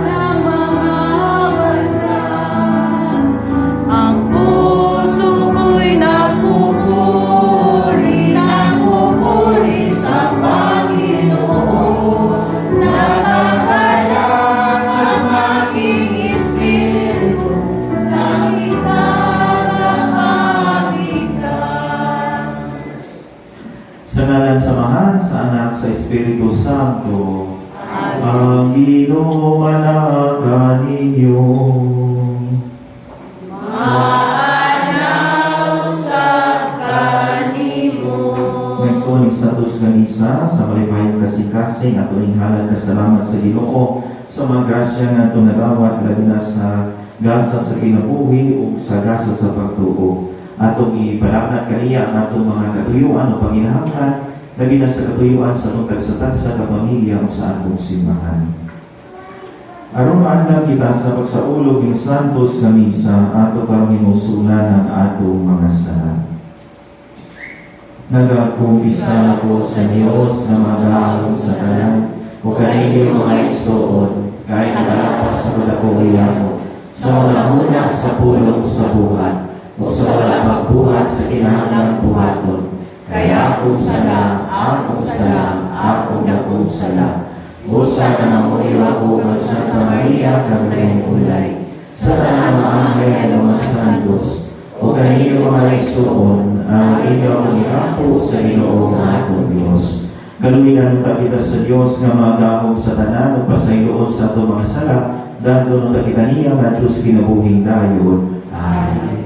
ng mga bansa. Ang puso ko'y napupuri sa Panginoon. Nagkakalang ang aking espiritu sa tagapagligtas. Sa ngalan sa Ama, sa Anak, sa Espiritu Santo, ang ginumanaga ninyo. Maanaw sa kanimo. Nagsunig sa tus kanisa, sa malipayong kasing-kasing at uninhalan kasalamat sa Ginoo, sa mga grasya nga ito nadawat, labi na sa gasa sa kinabuhi o sa gasa sa pagtuo. Atong ipalakat kaniya ang atong mga katuyuan o panginahanglan, labi na sa katuyuan sa atong tagsa-tagsa ka pamilya o sa atong simbahan. Aron maadlang kita sa pagsaulog ng Santos nga misa, ato kang hinusulan ang atong mga sala. Nagakumpisa ako sa Diyos na magahong sa kalan, o kaninyo mga isuod, kahit nalapas sa pagdakuya mo, sa una sa pulong sa buhat, o sa wala magbuhat sa kinahanglang buhaton. Kaya akong sala, akong dakong sala. Busa na namuyo ako ng Santa Maria kang ulay. Sa tanang maangay ng mga santos, o kanino mga isuon, ang inyong ihapo sa Ginoo nga akong Diyos. Kaluinan ta kita sa Diyos nga magahong sa tanan o pasayloon sa ato mga sala, dahil ta kita niya nga Diyos kinabuhing dayon. Amen.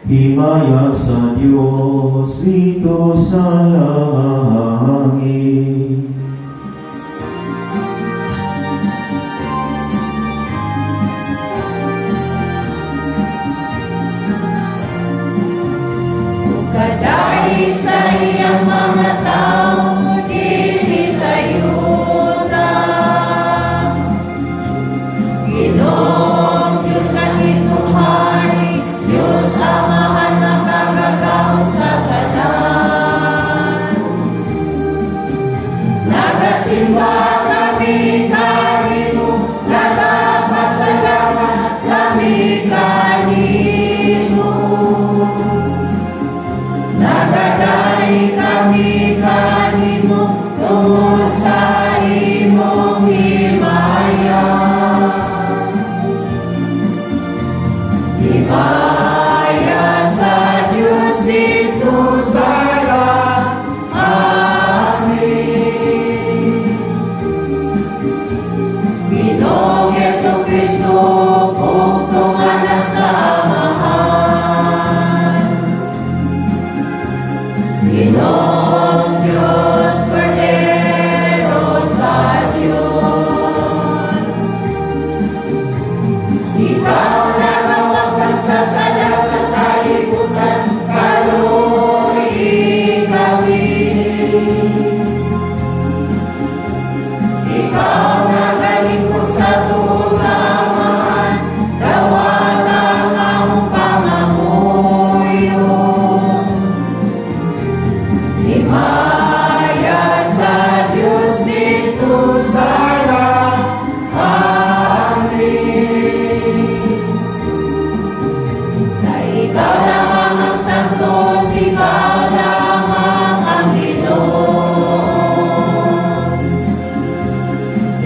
Himaya sa Diyos dito sa langit. Kadait sa iyang mga tao, dili sa yuta. Ginoong Diyos na ginumari, Diyos Amahan na kagagahon sa tanan. Nagasimba kami kanimo, nagapasalamat kami kanimo. Nagadai kami kanimo, tungod sa imong himaya. Himaya sa Diyos dito sa langit.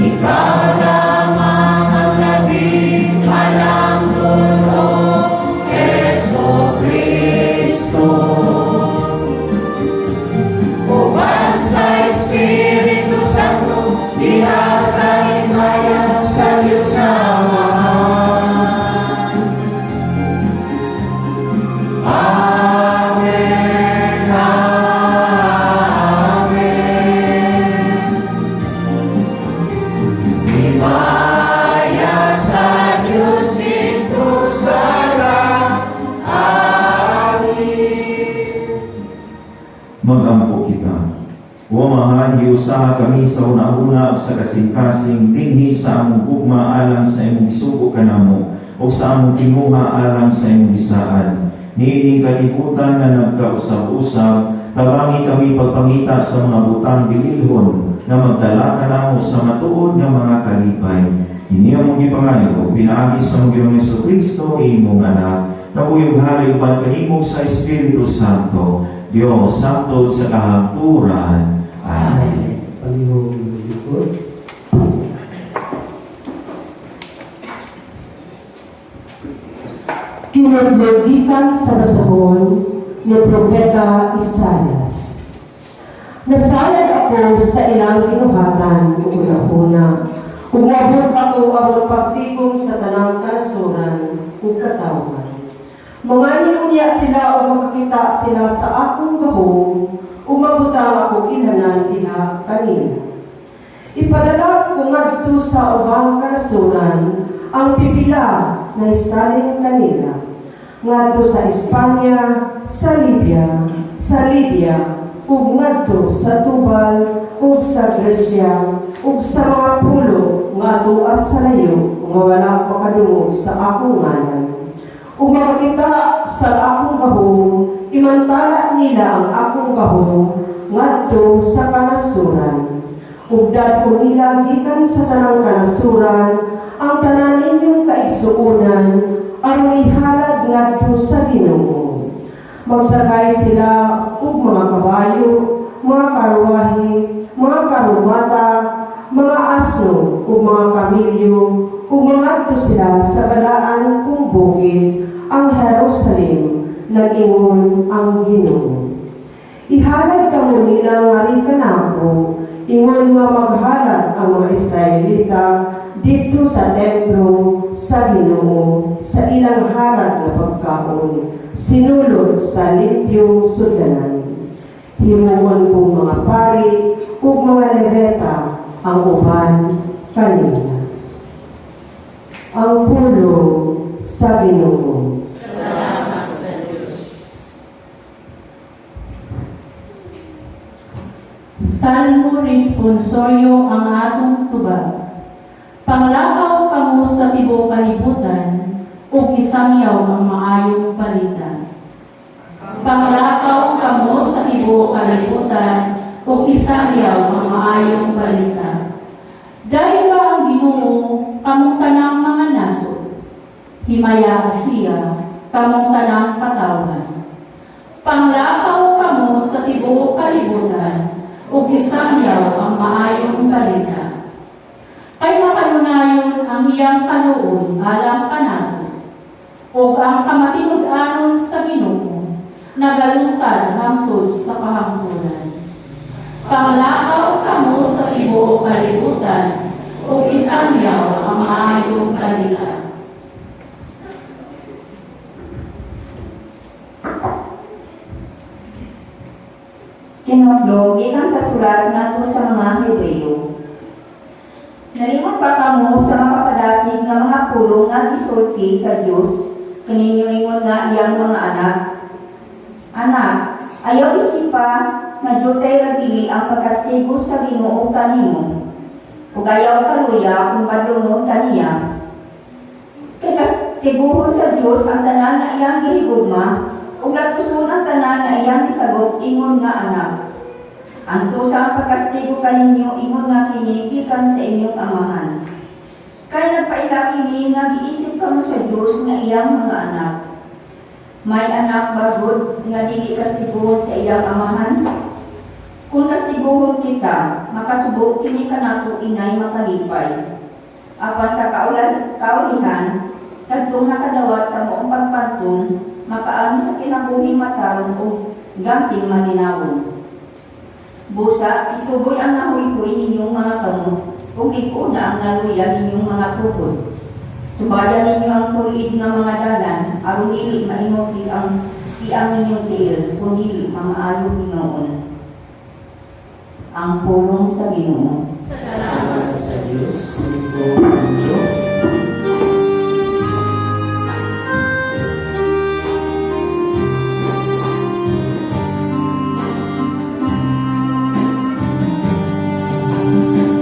Ikaw lamang ang labing malanggulo, Jesu Kristo. Uban sa Espiritu Santo, diha sa himaya sa Diyos na Amahan. Amen, Amen. Himaya sa Diyos dito sa langit. Mag-ampo kita. O Amahan, giusaha kami sa una-una sa kasing-kasing dinhi sa among gugma alang sa imong isugo kanamo o sa among tinguha alang sa imong isaan. Niining kalibutan na nagkausap-usap, tabangi kami pagpangita sa mga butang bililhon na magdala kanamo sa matuod nga mga kalipay. Ini ang mong ipangayo, pinaagi sa mong Ginoong Jesucristo, imong anak, na uyog hari uban kanimo sa Espiritu Santo, Diyos Santo sa kahangturan. Amen. Panginoong likod. Kinaglogikan sa basahon ni Propeta Isaias. Nasalan ako sa ilang pinuhatan una-una. Umabot ako ang pagtikom sa tanang kanasuran ug katawan. Mga niya sila o makakita sila sa akong gahong, umabutang ako kinanan diha kanila. Ipadala ko ngadto sa ubang kanasuran ang pipila na isalin kanila, ngadto sa Espanya, sa Libya, sa Lydia, ug ngadto sa Tubal, ug sa Gresya, ug sa mga pulo nga tuas sa layo nga wala makadungog sa akong ngalan. Ug makakita sa akong gahong, imantala nila ang akong gahong ngadto sa kanasuran. Ug dadto nila gikan sa tanang kanasuran ang tanan ninyong kaigsuonan aron ihalad ngadto sa Ginoo. Magsakay sila ug mga kabayo, mga karwahe, mga karumata, mga aso ug mga kamilyo, ug mangadto sila sa balaan kung bukid ang Jerusalem, nag-ingon ang Ginoo. Ihalad kamo nila nga rin kanako, ingon nga maghalad ang mga Israelita dito sa templo sa Ginoo sa ilang halad na pagkaon, sinulod sa limpyong sudanan. Himuon kong mga pari ug mga lebeta ang uban kanila. Ang pulo sa Ginoo. Salamat sa Diyos. Salmo responsoryo ang atong tubag. Panglakaw kamo sa tibuok kalibutan, ug isangyaw ang maayong balita. Panglakaw kamo sa tibuok kalibutan, ug isangyaw ang maayong balita. Dahil ba ang Ginoo kamong tanang mga nasod, himaya siya kamong tanang katawan. Panglakaw kamo sa tibuok kalibutan, ug isangyaw ang maayong balita. Kay makanunayon ang iyang kaluoy alang kanato, ug ang kamatinud-anon sa Ginoo nagalungkad hangtod sa kahangturan. Panglakaw kamo sa tibuok kalibutan, ug isangyaw ang maayong balita. Kinudlo, gikan sa sulat ngadto sa mga Hebreo. Nalimot pa kamo sa makapadasig nga mga pulong nga gisulti sa Dios, kaninyo ingon nga iyang mga anak. Anak, ayaw isipa nga jutay rabili ang pagkastigo sa Ginoo kanimo. Ug ayaw kaluya kung padulong kaniya. Kay kastiguhon sa Dios ang tanan nga iyang gihigugma, ug natuson ang tanan nga iyang gisagot ingon nga anak. Ang tusang pagkastigo kaninyo ingon nga kini gikan sa inyong amahan. Kay nagpaila kini nga giisip kamo sa Dios nga iyang mga anak. May anak bagod nga dili kastiguhon sa iyang amahan. Kung nastiguhon kita, makasubo kini kanako inay makalipay. Apan sa kaulihan, kadtong nakadawat sa moong pagpantun, makaani sa kinabuhi mataron o ganting maninawon. Busa, ituboy ang nahuy-huy ninyong mga kamot, o liko na ang naluya ninyong mga tukod. Subayan ninyo ang tulid nga mga dalan, aron dili maingon ang ninyong tiil, kundi mga ayaw Ginoon. Ang pulong sa Ginoo. Salamat sa Diyos.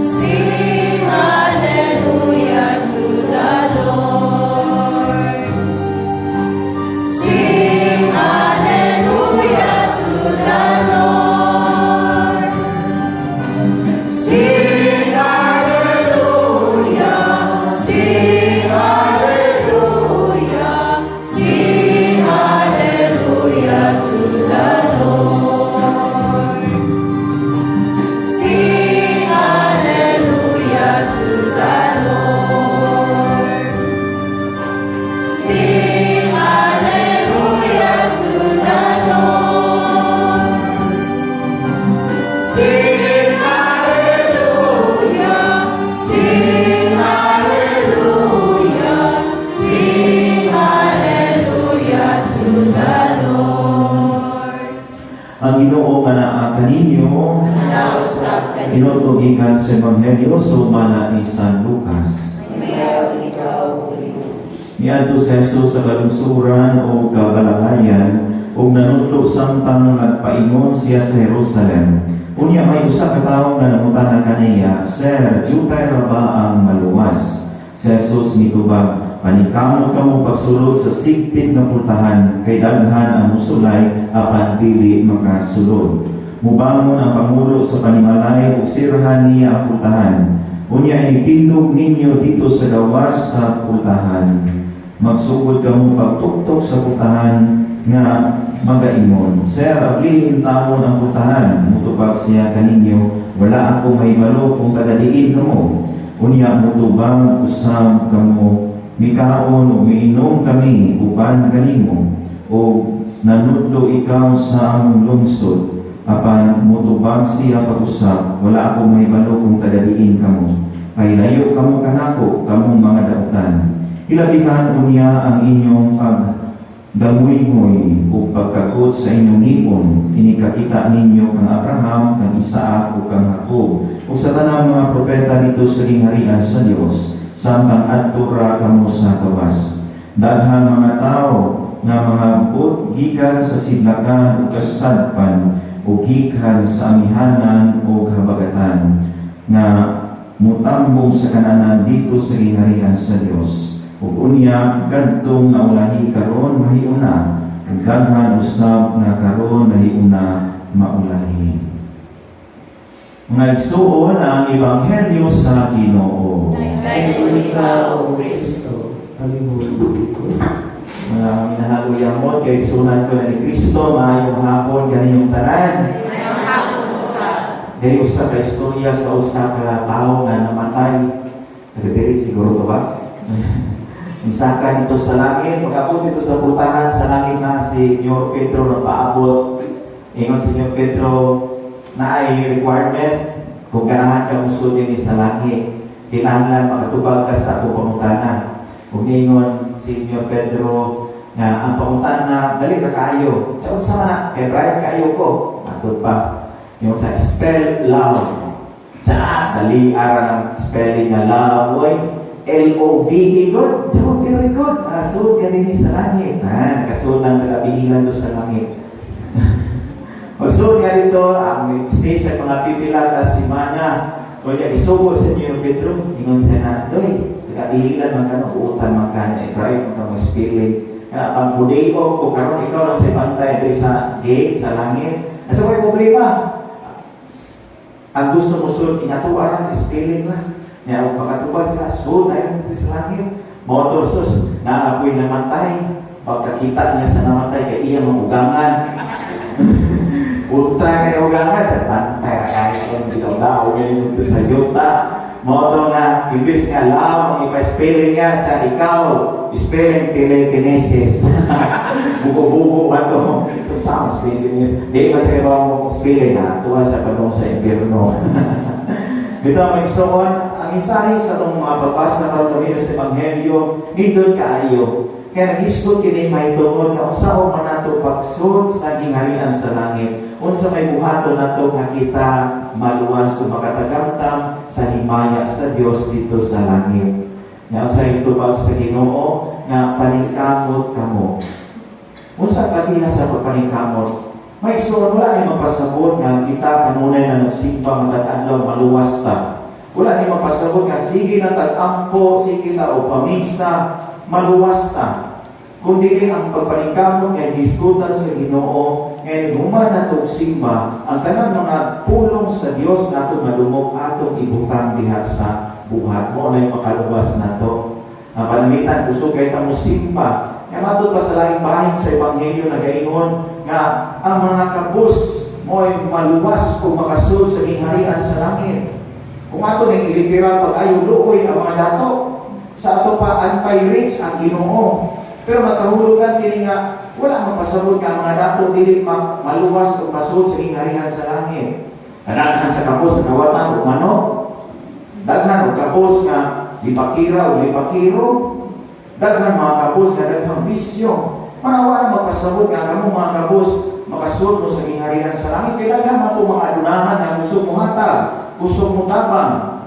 Sing hallelujah to the Lord. Sing hallelujah to the Lord. Sing hallelujah, sing hallelujah, sing hallelujah to the Lord. Sing hallelujah to the Lord. Sing hallelujah to the Lord. Sing hallelujah, sing hallelujah, sing hallelujah to the Lord. Ang Ginoo nga naa kaninyo, Nausap ka inutugikan sa Ebanghelyo sumana ni San Lucas. Mayaw ikaw, Niadto si Jesus sa kalungsuran o kabalakayan ug nanudlo samtang nagpaingon siya sa Jerusalem. Unya may usa ka tawo nga nangutana kaniya, "Sir, jutay ra ba ang maluwas?" Si Jesus mitubag, "Panikamo kamo pagsulod sa sigpit nga pultahan, kay daghan ang musulay apan dili makasulod. Mubangon ang pangulo sa panimalay ug sirhan niya ang pultahan. Unya itindog ninyo dito sa gawas sa pultahan. Magsugod kamo pagtuktok sa pultahan nga magaingon, Sir, ablihin tamon ang pultahan." Mutubag siya kaninyo, "Wala ako mahibalo kung tagadiin kamo." Unya mutubang usab kamo, "Mikaon o miinom kami uban kanimo, o nanudlo ikaw sa among lungsod." Apan mutubang siya pag-usab, "Wala ako mahibalo kung tagadiin kamo. Kay layo kamo kanako, kamong mga dautan. Ilabihan unya ang inyong pagdamuy-moy o pagkagot sa inyong hipon. Inikakita ninyo kang Abraham, kang Isaac o kang Jacob, o sa tanang mga propeta dito sa gingharian sa Dios, samtang adtura kamo sa gawas. Daghang mga tao nga mga bukod gikan sa sidlakan o kasadpan o gikan sa amihanan o habagatan nga mutambong sa kananan dito sa gingharian sa Dios. Ug unya kadtong naulahi karon mahiuna, ug daghan usab nga karon nahiuna maulahi. Mga igsuon ang Ebanghelyo sa Ginoo. Dayon ikaw, O Kristo. Mga minahaluyamot kay sunan ko na ni Kristo, maayong hapon ganiyong tanan. Ngayong hapon sa Dahil usa ka istorya sa usa ka tao nga namatay. Nagdiri siguro to ba? Misakan ito sa langit, pag-abot ito sa putahan sa langit na si Senyor Pedro na paabot. Ingon si Senyor Pedro na ay requirement kung ganahan ka musod din sa langit. Kailangan makatubag ka sa akong pangutana. Kung ingon si Senyor Pedro nga ang pangutana, dali na kayo. Sa unsa man na, kay bright kayo ko. Matod pa. Yung sa spell love. Sa dali ara ng spelling na love, oy. L-O-V-E, good. So, very good. Asod ka din sa langit. Kasod ng nagabihilan doon sa langit. Magsud nga dito, ang stay sa mga pipila na simana. O niya, isubo sa inyo yung Pedro. Ingon siya na, doy, nagabihilan man ka ng uutan man ka na i-drive man ka ng spelling. Ang buday off ko, karon ikaw lang sa pantay dito sa gate, sa langit. Asa may problema? Ang gusto mo sud, inatuwa ng spelling na. Nga ang makatubag sila, so tayo natin sa langit. Motor sus, naapoy namatay. Pagkakita niya sa namatay, kaya iya mamugangan. Ultra kayo ugangan sa pantay, kahit kung bitaw-daw, ganyan ito sa yuta. Moto nga, ibis nga lao, ang ipa-spelling niya sa ikaw, spelling telekinesis. Buko-buko ba ito? Ito sa spelling. Di ba sa ibang spelling na, tuwa sa panong sa impyerno. Ito ang magsuon, ang isahi sa itong mga babasa na kami sa Ebanghelyo, nindot kaayo. Kaya nag-isgot kini may tungod na usaw man nato pagsud sa gingharian sa langit. Unsa may buhaton nato nga kita maluwas o makatagamtam sa himaya sa Dios dito sa langit. Nga sa itubag sa Ginoo nga paningkamot kamo. Unsa kasi sa paningkamot? May suon wala ni mapasabot nga kita kanunay na nagsimba matatadlaw maluwas ta. Wala ni mapasabot nga sige na tag-ampo, sige ta o pamisa, maluwas ta. Kundi ang pagpaningkamot kay diskutan sa Ginoo, ngayon human natong simba, ang tanang mga pulong sa Dios nato madumog atong ibutang diha sa buhat mo na makaluwas nato. Ang panamitan kusog kay tamo simba. Kaya matod pa sa laing bahin sa Ebanghelyo na gaingon nga ang mga kabus mo ay maluwas o makasud sa gingharian sa langit. Kung ato ning literal pag-ayo luoy ang mga dato, sa ato pa anti-rich ang Ginoo. Pero makahulugan kini nga wala mapasabot nga mga dato dili maluwas o masud sa gingharian sa langit. Daghan sa kapos nga nawatan o manok, daghan og kapos nga lipakira o lipakiro, daghan mga kapos nga daghang bisyo. Manawa na mapasabot nga kamo mga kapos makasud mo sa gingharian sa langit. Kaya daghan man po mga adunahan na gusto mo hatag, gusto mo tabang.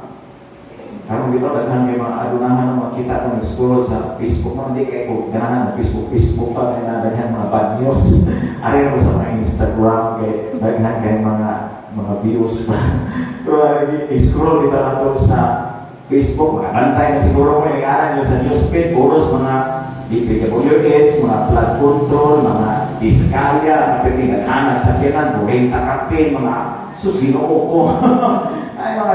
Karong dito daghan kay mga adunahan na makita ng scroll sa Facebook, hindi kay ko ganahan Facebook pa kay daghan mga bad news. Ari mo sa mga Instagram kay daghan kay mga views pa. Pero i-scroll dito nato sa Facebook, makabantay na siguro mo yung aran nyo sa newsfeed, puros mga DPWH, mga flood control, mga diskalya, mga pinaghanas sa kinan, buring takapin, mga susino ko. Ay, mga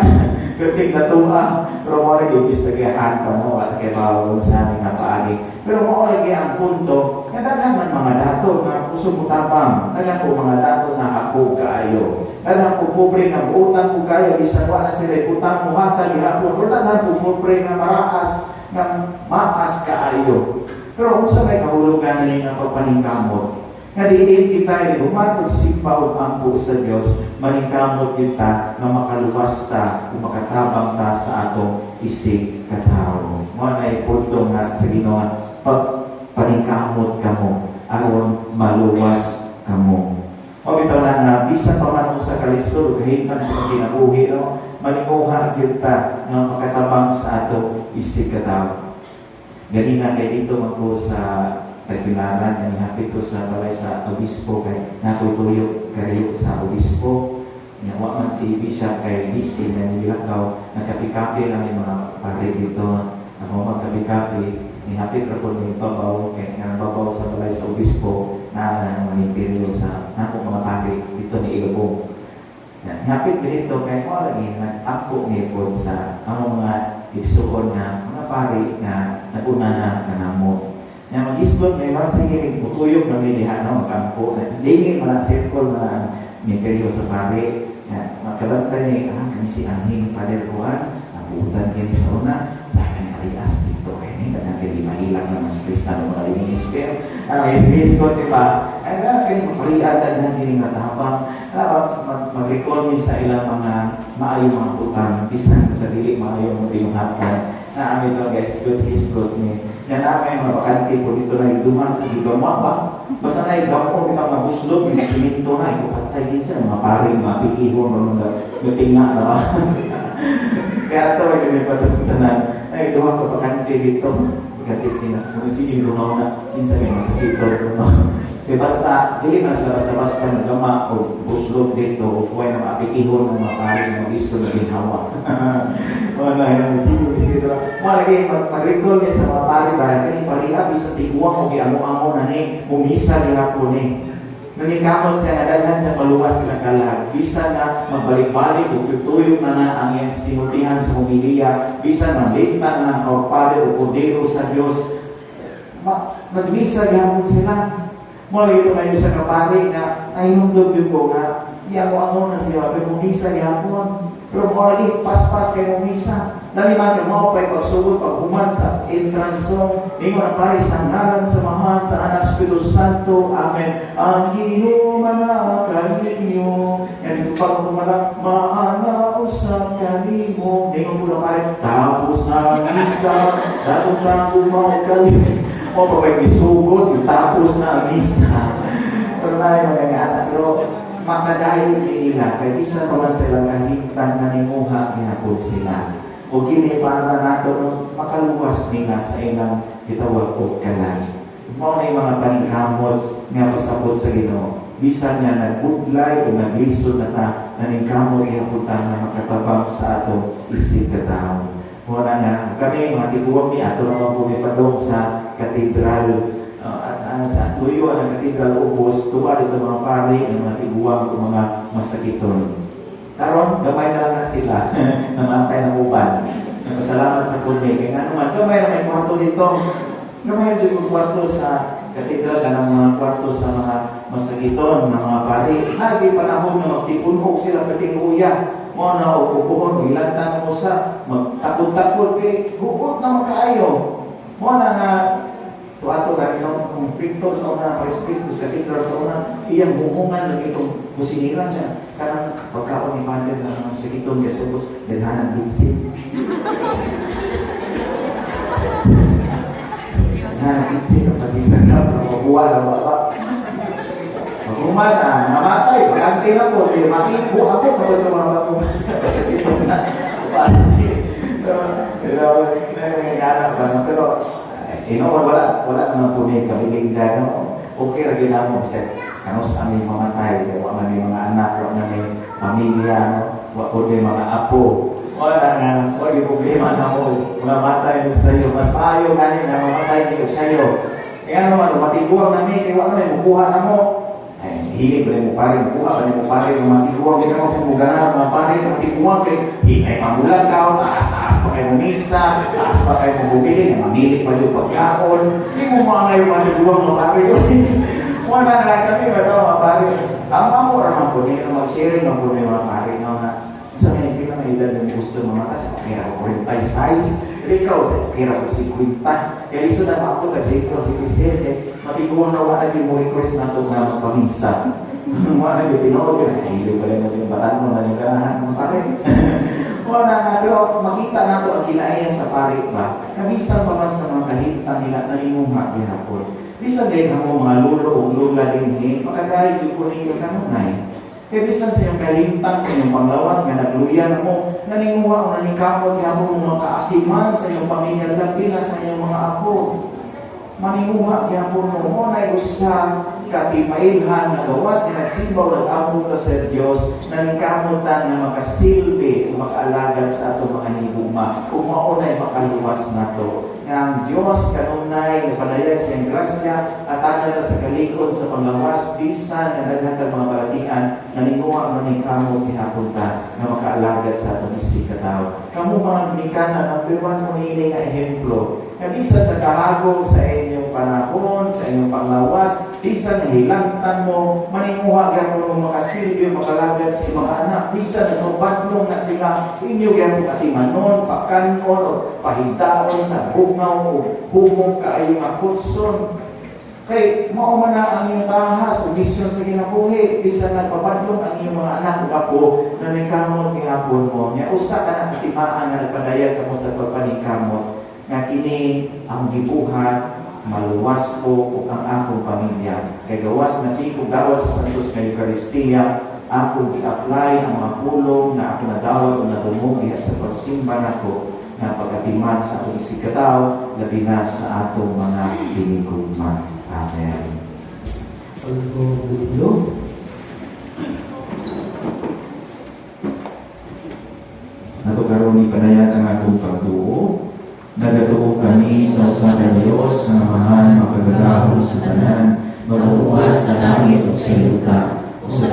kerting na tuha. Pero mo rin yung istagahan pa mo at kay bawal sa aming napaali. Pero mo rin ang punto, kadagan man mga dato na puso mo tapang, kadagan po mga dato na ako kaayo. Kadagan po pobre na utang ko kayo, bisan wala sila utang mo hata lihapon. Pero kadagan po pobre na maraas, na maas kaayo. Pero kung sa may kahulugan na ng pagpaningkamot, nga diin kita humatod simpaw ang po sa Diyos, maningkamot kita na makaluwas ta, makatabang ta sa atong isig katao. Mga na ipunto nga sa Ginoo, pagpaningkamot kamo, aron maluwas kamo. O bitaw na bisan pa man sa kalisod, kahitan sa kinabuhi, no? Maninguhan kita na makatabang sa atong isig katao. Ganina kay dito magko sa tagpilaran ang hapit ko sa balay sa obispo kay nakutuyo kayo sa obispo. Nyawa man si Bishop kay Lisi na nilakaw, nagkapi-kapi lang yung mga pare dito. Ako magkapi-kapi, nihapit ko po ng babaw, kay babaw sa balay sa obispo na manintiryo sa nakong mga pare dito ni Ilubong. Nihapit ko dito kay mo lagi nag-ako ni po sa mga igsuon nga mga pare nga naguna na kanamo. Na mag-isgot may mga sige mutuyok na milihan na magkampo. Hindi mga circle na ministeryo sa pare. Magkalagta niya, kami si Anging Pader Juan, nabutan kini sa una, sa akin alias dito kayo ni, kadang kini mahilang na mas Kristano mga minister. Isgot diba? Ay na, kini magpaliatan na kini nga tapang. Mag-recall niya sa ilang mga maayong mga utang, bisan sa dili maayong tinunghapan. Na amin ito guys, good ni. Yan namin mga bakante po dito na iduman, iduman ba? Basta na igapo, kita mabuslog, may siminto na, ipapatay din sa mga paring, mga pikihon, mga tinga na ba? Kaya ito, ay ganyan pa tanan. Ay, duha ko bakante dito. Ikatit na. Kung sige, dumaw na, kinsa may masakit ito. Basta, dili na sila basta nagama o buslog dito o kuway na mapikihon ng mga paring, mga iso na ginhawa. Malagi mag-recall niya sa mga pari ba kani paliab sa tiguang o giamo-amo na ni umisa ni hapon ni nanikamot siya nadaghan sa maluwas na kalag bisan na magbalik-balik o tutuyok na ang iyang sinultihan sa humiliya bisan malintan na o Padre o Kordero sa Diyos nagmisa gihapon sila. Malagi ito ngayon sa kapari na ay nundog yun ko nga Iya mo na siya, pero misa gihapon. Pero morally, pas-pas kay misa. Naliman ka mo pa'y pagsugod, paghuman sa entrance song, ningon ang pare sa ngalan sa Mahal, sa Anak Espiritu Santo, Amen. Ang inuman kaninyo, yan ito paghumalang, maanausap kanimo, ningon po na pare, tapos na misa, datong na umang kalimit. O pa pa'y isugod, tapos na misa. Pero na yung mga anak, pero makadayo nila, kaya isa pa man sila kahintang na nimuha, hinapod sila. O kini para nato makaluwas nila sa ilang gitawag o kalan. Mao na yung mga paningkamot nga pasabot sa Ginoo. Bisan nga nagbuglay o naglisod na ta, naningkamot ihaputan na makatabang sa ato isip katao. Muna nga, kami mga tiguwag ni ato naman po padong sa katedral at sa tuyo ang katedral ubos, tuwa dito mga pari, ang mga tiguwag o mga masakiton. Karon, gamay na lang na sila namantay ng uban. Nagpasalamat na po niya. Kaya nga naman, gamay na may kwarto dito. Gamay na yung kwarto sa katedral ka ng mga kwarto sa mga masakiton, ng mga pari. Lagi panahon nyo, tipunhok sila patinguya. Mo na o kukuhon, ilantan mo sa magtakot-takot kay hukot na makaayo. Mo na nga, tuwato ka itong pinto sa una, Kristus Cathedral sa una, iyang bumungan ng itong musiniran siya. Karang pagkaon ni Pater na sa itong Yasubos, dalhanan bitsin. Dalhanan bitsin, ang pag-isang na, mabuwa na baba. Pag-uman na, namatay, pag-anti na po, makipo ako, kapag yung mga matuman sa itong na. Pero, wala naman po niya kabiling gano'n. Okay, lagi na mo, ano sa aming mamatay, wala na mga anak, wala na may pamilya, wala po may mga apo. Wala nga, wala yung problema na mo, mamatay mo sa iyo. Mas maayo ganin na mamatay niyo sa iyo. Kaya naman, matiguang na may, wala na yung buha na mo. Ay, hilig ba mo pare, buha ba mo pare, matiguang, hindi naman pumugana, mga pare, matiguang, ay mamulan ka, taas pa kayo misa, taas pa kayo mabubili, mamili pa yung pagkaon, hindi mo mga ngayon matiguang mga pare yun. Wala na kami ba ito mga pare? Ang mamura naman po niya, mag-sharing naman po niya mga pare na sa kanya, hindi naman edad ng gusto mga kasi kaya ko 40 size, ikaw, kaya ko 50, kaya iso na ako, kasi ikaw si Cristian, matiguang na wala din mo request na ito na magpamisa. Wala na yung tinood, hindi pala mo yung batan mo na yung ganahan mga pare. Wala na, pero makita na ito ang kinaiyan sa pare ba? Kabisang pa man sa mga kahitang nila na imunga gihapon. Bisan din ang mga lulo o lula din makagayag yung po ninyo kanunay. Kaya bisan sa iyong kahintang, sa iyong panglawas, nga nagluyan mo, naninguha o nanikapot, gihapon mo mga kaaktiman sa iyong pamilya, lapila sa iyong mga apo. Maninguha, gihapon mo, na usa katimailhan na gawas na nagsimbaw nag-among ka sa Diyos na nagkamutan na makasilbi o makaalagad sa ato mga higugma kung maunay makaluwas na to. Nga ang Diyos kanunay na panayag siyang grasya at tagal na sa kalikod sa panglawas bisan na naghatag mga balatian na ninguha ang maningkamot nihapunta na makaalagad sa atong isig katao. Kamu mga minikana ng pirmas mo nilay na ehemplo na bisan sa kahagong sa inyong panahon, sa inyong panglawas, bisan hilangtan mo, maninguha gano'n mo makasilbi, makalagad sa mga anak, bisan nagbatlong na sila, inyo gano'n atimanon, pakanon, o pahigdaon sa bungaw, o humong kaayong akutson. Kay, mauman na ang iyong tahas, o misyon sa kinabuhi, bisan nagpapadlong ang iyong mga anak o apo, na nagkamot kihapon mo, niya usa ka na katimaan na nagpadayag ka mo sa pagpaningkamot, nga kini ang gibuhat, maluwas ko ang akong pamilya. Kay gawas na sikong dawat sa Santos nga Eucharistia, akong i-apply ang mga pulong na ako nadawat o nadumog sa pagsimba nako na pagkatiman sa atong isigkataw, labi na sa atong mga pinigugma. Amen. Pagbubulo. Nato karon ni panayat ang atong pagtuo. Nagatuo kami sa usa ka Dios nga mahal makagadaos sa tanan, Magbubuhat sa langit o sa lugar, o sa